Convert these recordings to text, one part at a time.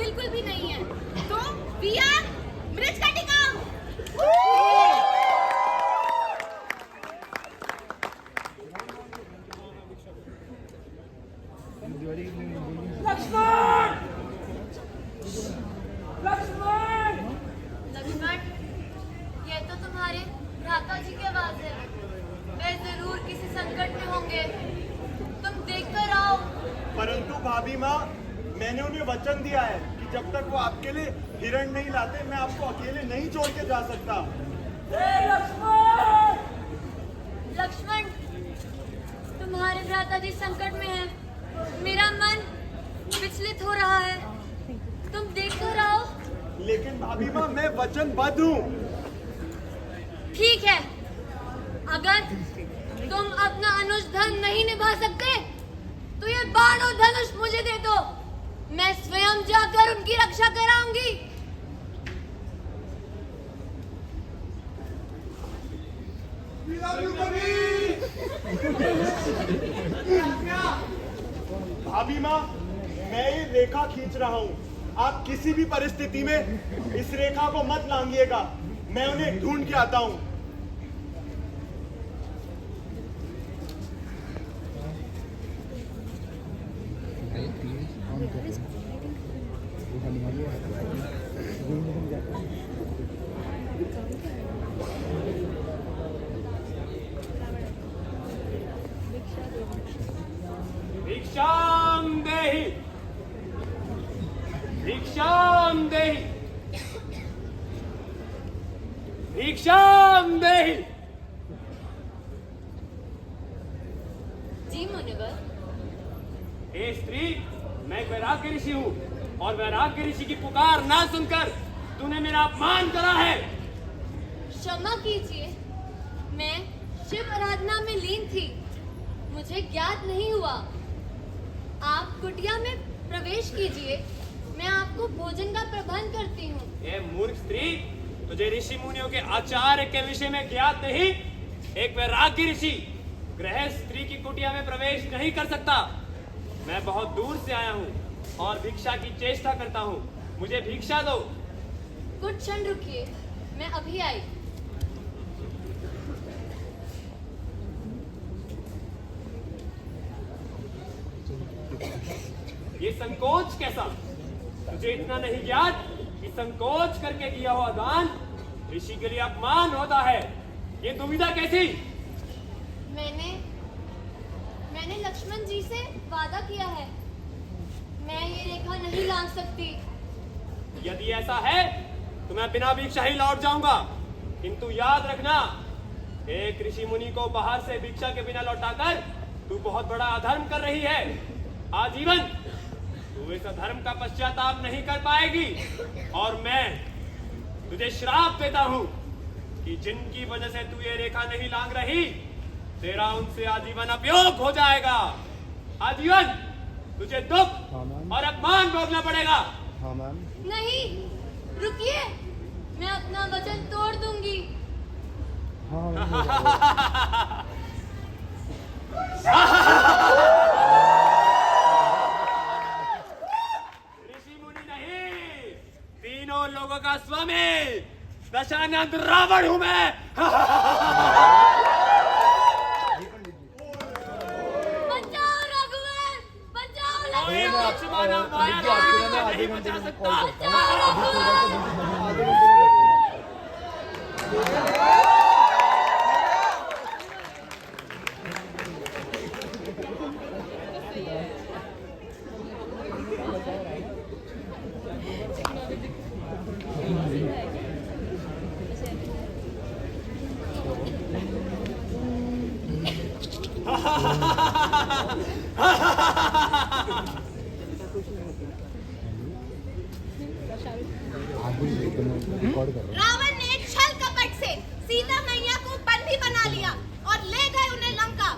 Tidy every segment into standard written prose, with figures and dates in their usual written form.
बिल्कुल भी नहीं है। तो वी आर मृज कटिका। लक्ष्मण! लक्ष्मण! लक्ष्मण, ये तो तुम्हारे भ्राता जी की आवाज है। वे जरूर किसी संकट में होंगे। तुम देखकर आओ। परंतु भाभी माँ, मैंने उन्हें वचन दिया है कि जब तक वो आपके लिए हिरण नहीं लाते, मैं आपको अकेले नहीं छोड़ के जा सकता। लक्ष्मण! लक्ष्मण, तुम्हारे भ्राता जी संकट में हैं। मेरा मन विचलित हो रहा है। तुम देखकर आओ। लेकिन भाभी माँ, मैं वचनबद्ध हूँ। ठीक है, अगर तुम अपना अनुज धर्म नहीं निभा सकते तो ये बाण और धनुष मुझे दे दो। मैं स्वयं जाकर उनकी रक्षा कराऊंगी। भाभी माँ, मैं ये रेखा खींच रहा हूँ। आप किसी भी परिस्थिति में इस रेखा को मत लांघिएगा। मैं उन्हें ढूंढ के आता हूँ। भिक्षाम देहि! भिक्षाम देहि! भिक्षाम देहि! जी मुनिवर। हे स्त्री, मैं वैराग्य ऋषि हूँ और वैराग्य ऋषि की पुकार ना सुनकर तूने मेरा अपमान करा है। क्षमा कीजिए, मैं शिव आराधना में लीन थी। मुझे ज्ञात नहीं हुआ। आप कुटिया में प्रवेश कीजिए, मैं आपको भोजन का प्रबंध करती हूँ। ये मूर्ख स्त्री, तुझे ऋषि मुनियों के आचार्य के विषय में ज्ञात नहीं? एक वैराग्य ऋषि गृह स्त्री की कुटिया में प्रवेश नहीं कर सकता। मैं बहुत दूर से आया हूँ और भिक्षा की चेष्टा करता हूँ। मुझे भिक्षा दो। कुछ क्षण रुकिए, मैं अभी आई। ये संकोच कैसा? तुझे इतना नहीं ज्ञात कि संकोच करके किया हुआ दान ऋषि के लिए अपमान होता है। ये दुविधा कैसी? मैंने लक्ष्मण जी से वादा किया है, मैं ये रेखा नहीं लांघ सकती। यदि ऐसा है तो मैं बिना भिक्षा ही लौट जाऊंगा। किंतु याद रखना, एक ऋषि मुनि को बाहर से भिक्षा के बिना लौटाकर तू बहुत बड़ा अधर्म कर रही है। आजीवन तू इस अधर्म का पश्चाताप नहीं कर पाएगी और मैं तुझे श्राप देता हूँ कि जिनकी वजह से तू ये रेखा नहीं लांघ रही, तेरा उनसे आजीवन अपयोग हो जाएगा। आजीवन तुझे दुख और अपमान भोगना पड़ेगा। नहीं, रुकिए, मैं अपना वचन तोड़ दूंगी। ऋषि मुनि नहीं, तीनों लोगों का स्वामी दशानंद रावण हूं मैं। बचाओ रघुवर, बचाओ कोई लक्ष्मण। मोक्ष मानव माया रावण नहीं बचा सकता। बचाओ रघुवर। रावण ने छल कपट से सीता मैया को बंदी बना लिया और ले गए उन्हें लंका।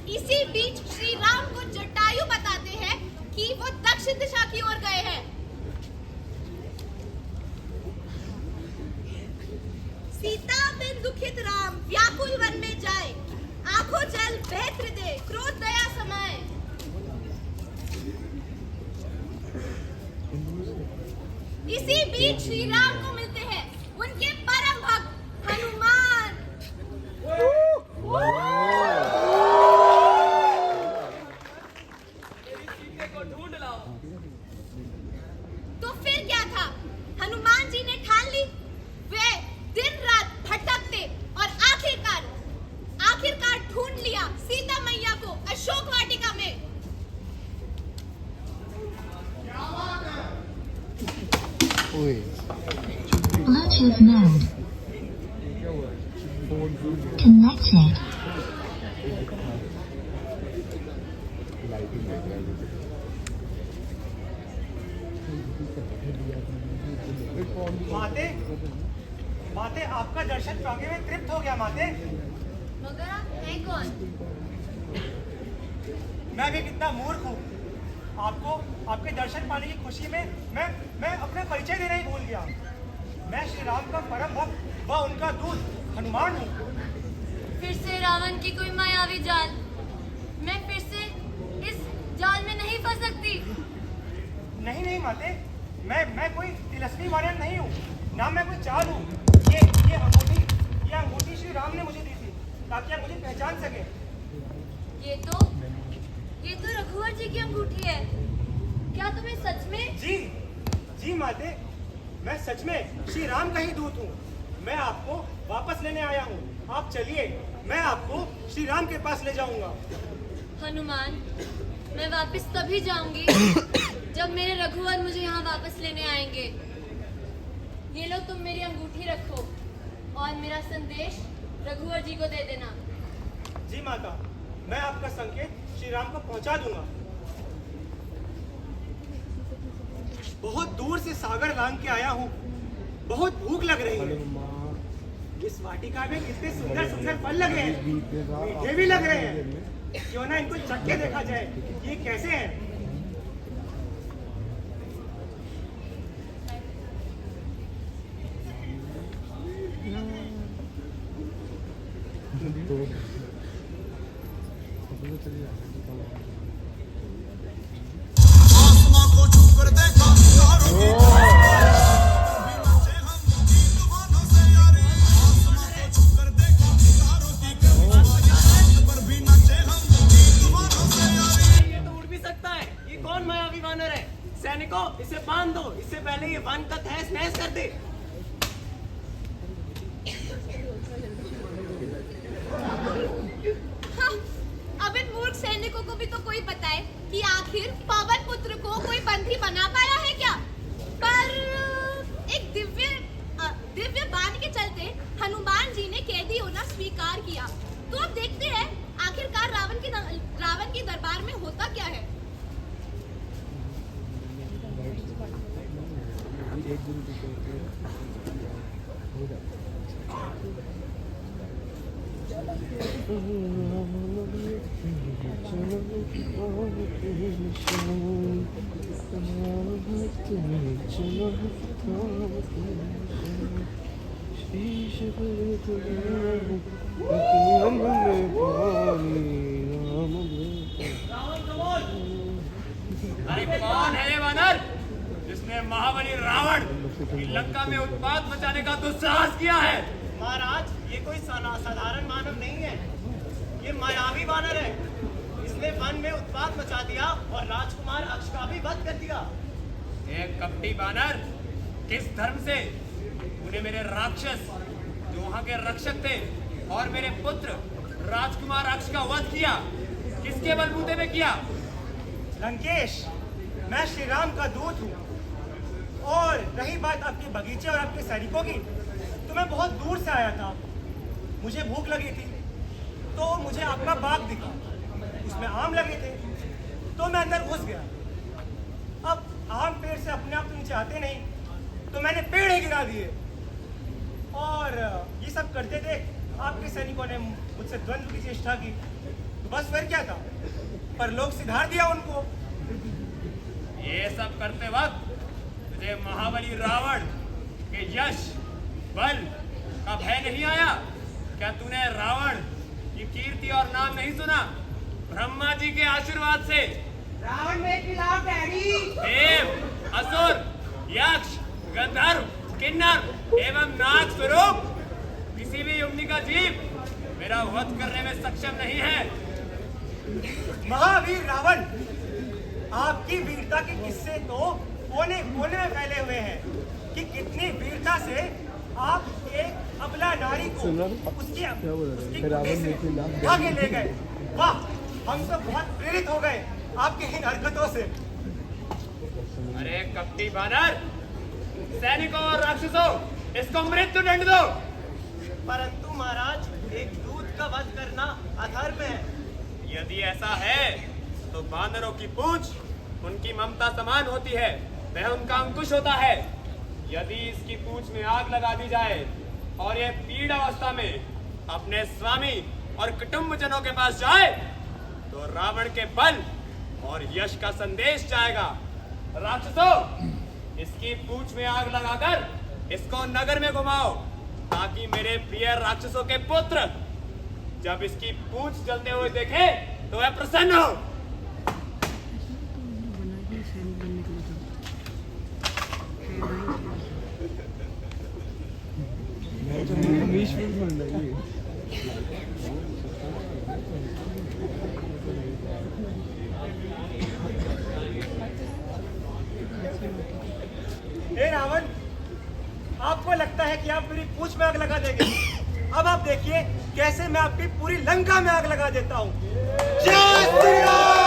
इसी बीच श्री राम को जटायु बताते हैं कि वो दक्षिण दिशा की ओर गए हैं। सीता बिन दुखित राम व्याकुल वन में जाए, आंखों जल बहत हृदय क्रोध दया समाए। इसी बीच श्री राम को मिलते हैं उनके परम भक्त हनुमान। मेरी सीते को ढूंढ लाओ। तो फिर क्या था, हनुमान जी ने ठान ली। वे दिन रात भटकते और आखिरकार ढूंढ लिया सीता मैया को अशोक वाटिका में। Bluetooth mode. Connected. माते, माते आपका दर्शन पाके मैं तृप्त हो गया माते। मगर आप हैं कौन? मैं भी कितना मूर्ख हूँ। आपको आपके दर्शन पाने की खुशी में मैं अपना परिचय देना ही भूल गया। मैं श्री राम का परम भक्त व उनका दूत हनुमान हूँ। फिर से रावण की कोई मायावी जाल। मैं फिर से इस जाल में नहीं फंस सकती। नहीं नहीं माते, मैं कोई तिलस्मी वानर नहीं हूँ, ना मैं कोई चाल हूँ। ये अंगूठी श्री राम ने मुझे दी थी ताकि आप मुझे पहचान सके। ये तो रघुवर जी की अंगूठी है। क्या तुम्हें सच में? जी माते, मैं सच में श्री राम का ही दूत हूँ। मैं आपको वापस लेने आया हूँ। आप चलिए, मैं आपको श्री राम के पास ले जाऊंगा। हनुमान, मैं वापस तभी जाऊंगी जब मेरे रघुवर मुझे यहाँ वापस लेने आएंगे। ये लो, तुम मेरी अंगूठी रखो और मेरा संदेश रघुवर जी को दे देना। जी माता, मैं आपका संकेत श्री राम को पहुंचा दूंगा। बहुत दूर से सागर लांग के आया हूँ। बहुत भूख लग रही है। इस वाटिका में कितने सुंदर सुंदर फल लगे हैं, मीठे भी लग रहे हैं। क्यों ना इनको चख के देखा जाए, ये कैसे हैं? सैनिकों, इसे बांध दो। इससे पहले ये वन का तहस नहस कर दे। हाँ, अब इन मूर्ख सैनिकों को भी तो कोई बताए कि आखिर पवन पुत्र को कोई बंदी बना पाया है क्या? पर एक दिव्य बाण के चलते हनुमान जी ने कैदी होना स्वीकार किया। तो अब देखते हैं आखिरकार रावण के दरबार में होता क्या है। अरे कौन है ये वानर जिसने महाबली रावण की लंका में उत्पात मचाने का दुस्साहस किया है? महाराज, ये कोई साधारण मानव नहीं है। ये मायावी वानर है। इसने वन में उत्पात मचा दिया और राजकुमार अक्ष का भी वध कर दिया। एक कपटी वानर, किस धर्म से तूने मेरे राक्षस जो वहां के रक्षक थे और मेरे पुत्र राजकुमार अक्ष का वध किया? किसके बलबूते में किया? लंकेश, मैं श्री राम का दूत हूँ। और रही बात आपके बगीचे और आपके सैनिकों की, तो मैं बहुत दूर से आया था। मुझे भूख लगी थी, तो मुझे आपका बाग दिखा। उसमें आम लगे थे, तो मैं अंदर घुस गया। अब आम पेड़ से अपने आप तो नीचे आते नहीं, तो मैंने पेड़ ही गिरा दिए। और ये सब करते देख आपके सैनिकों ने मुझसे द्वंद्व की चेष्टा की। तो बस फिर क्या था, पर लोग सिधार दिया उनको। ये सब करते वक्त तुझे महाबली रावण के यश बल का भय नहीं आया? क्या तूने रावण की कीर्ति और नाम नहीं सुना? ब्रह्मा जी के आशीर्वाद से रावण में खिलाफ डैडी। देव, असुर, यक्ष, गंधर्व, किन्नर एवं नाग स्वरूप किसी भी यमनी का जीव मेरा वध करने में सक्षम नहीं है। महावीर रावण, आपकी वीरता के किस्से तो कोने कोने में फैले हुए हैं कि कितनी वीरता से आप एक अबला नारी को उसकी कुटी से भागे ले गए। वाह, हम तो बहुत प्रेरित हो गए आपकी इन हरकतों से। अरे कपटी बानर, सैनिकों और राक्षसों, इसको मृत्यु दंड दो। परंतु महाराज, एक दूत का वध करना अधर्म है। यदि ऐसा है तो बानरों की पूंछ उनकी ममता समान होती है, वह उनका अंकुश होता है। यदि इसकी पूंछ में आग लगा दी जाए और यह पीड़ अवस्था में अपने स्वामी और कुटुंबजनों के पास जाए तो रावण के बल और यश का संदेश जाएगा। राक्षसों, इसकी पूंछ में आग लगाकर इसको नगर में घुमाओ ताकि मेरे प्रिय राक्षसों के पुत्र जब इसकी पूंछ जलते हुए देखे तो वह प्रसन्न हो। हे रावण, आपको लगता है कि आप मेरी पूंछ में आग लगा देंगे? अब आप देखिए कैसे मैं आपकी पूरी लंका में आग लगा देता हूँ। जय श्री राम।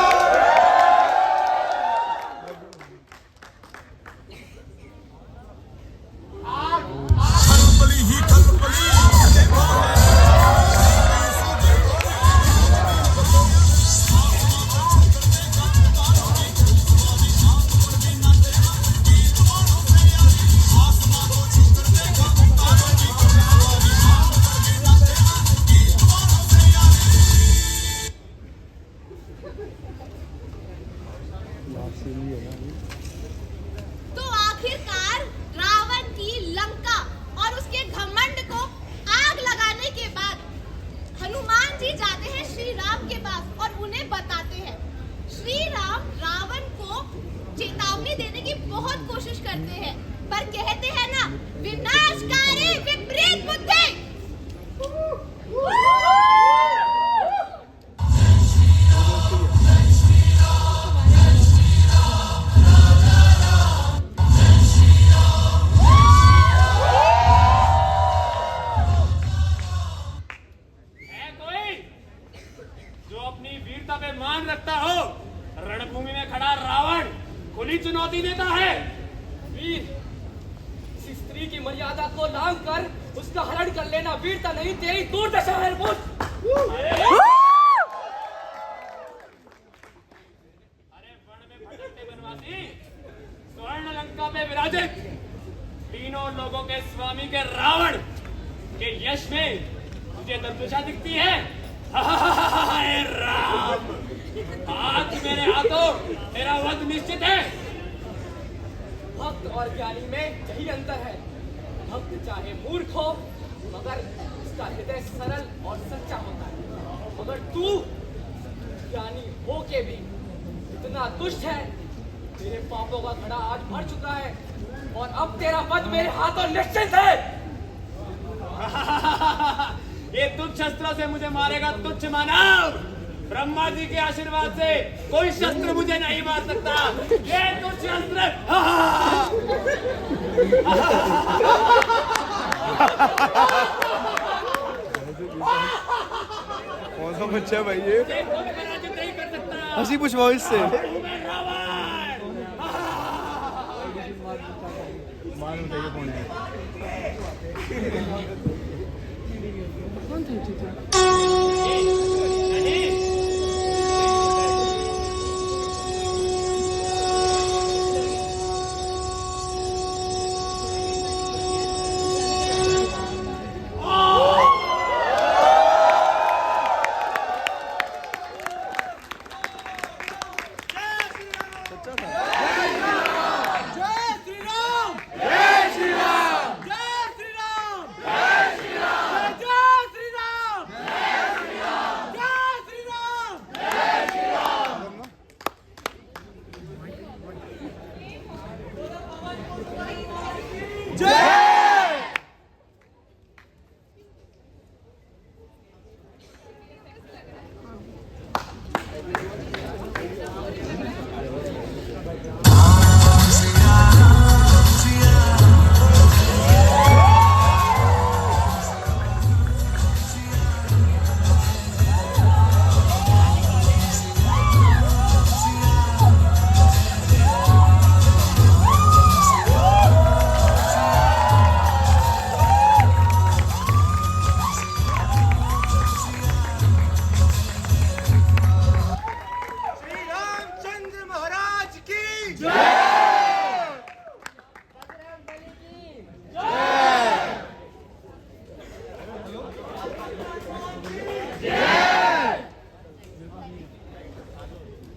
तो आखिरकार रावण की लंका और उसके घमंड को आग लगाने के बाद हनुमान जी जाते हैं श्री राम के पास और उन्हें बताते हैं। श्री राम रावण को चेतावनी देने की बहुत कोशिश करते हैं, पर कहते हैं ना, विनाशकारी विपरीत बुद्धि। मान रखता हो, रणभूमि में खड़ा रावण खुली चुनौती देता है। वीर, किसी स्त्री की मर्यादा को लांघ कर उसका हरण कर लेना वीरता नहीं, तेरी दुर्दशा है। अरे वन में भटकते वनवासी, स्वर्ण लंका में विराजित तीनों लोगों के स्वामी के रावण के यश में तुझे दुर्दशा दिखती है। हाय राम, आज मेरे हाथों तेरा वध निश्चित है। भक्त और ज्ञानी में यही अंतर है। भक्त चाहे मूर्ख हो मगर उसका हृदय सरल और सच्चा होता है, मगर तू ज्ञानी हो के भी इतना दुष्ट है। तेरे पापों का घड़ा आज भर चुका है और अब तेरा वध मेरे हाथों निश्चित है। ये तुच्छ शस्त्रों से मुझे मारेगा तुच्छ मानव। ब्रह्मा जी के आशीर्वाद से कोई शस्त्र मुझे नहीं मार सकता। ये तुच्छ शस्त्र कौन सा बच्चा है भाई ये? नहीं कर सकता। हंसी कुछ वॉइस से जय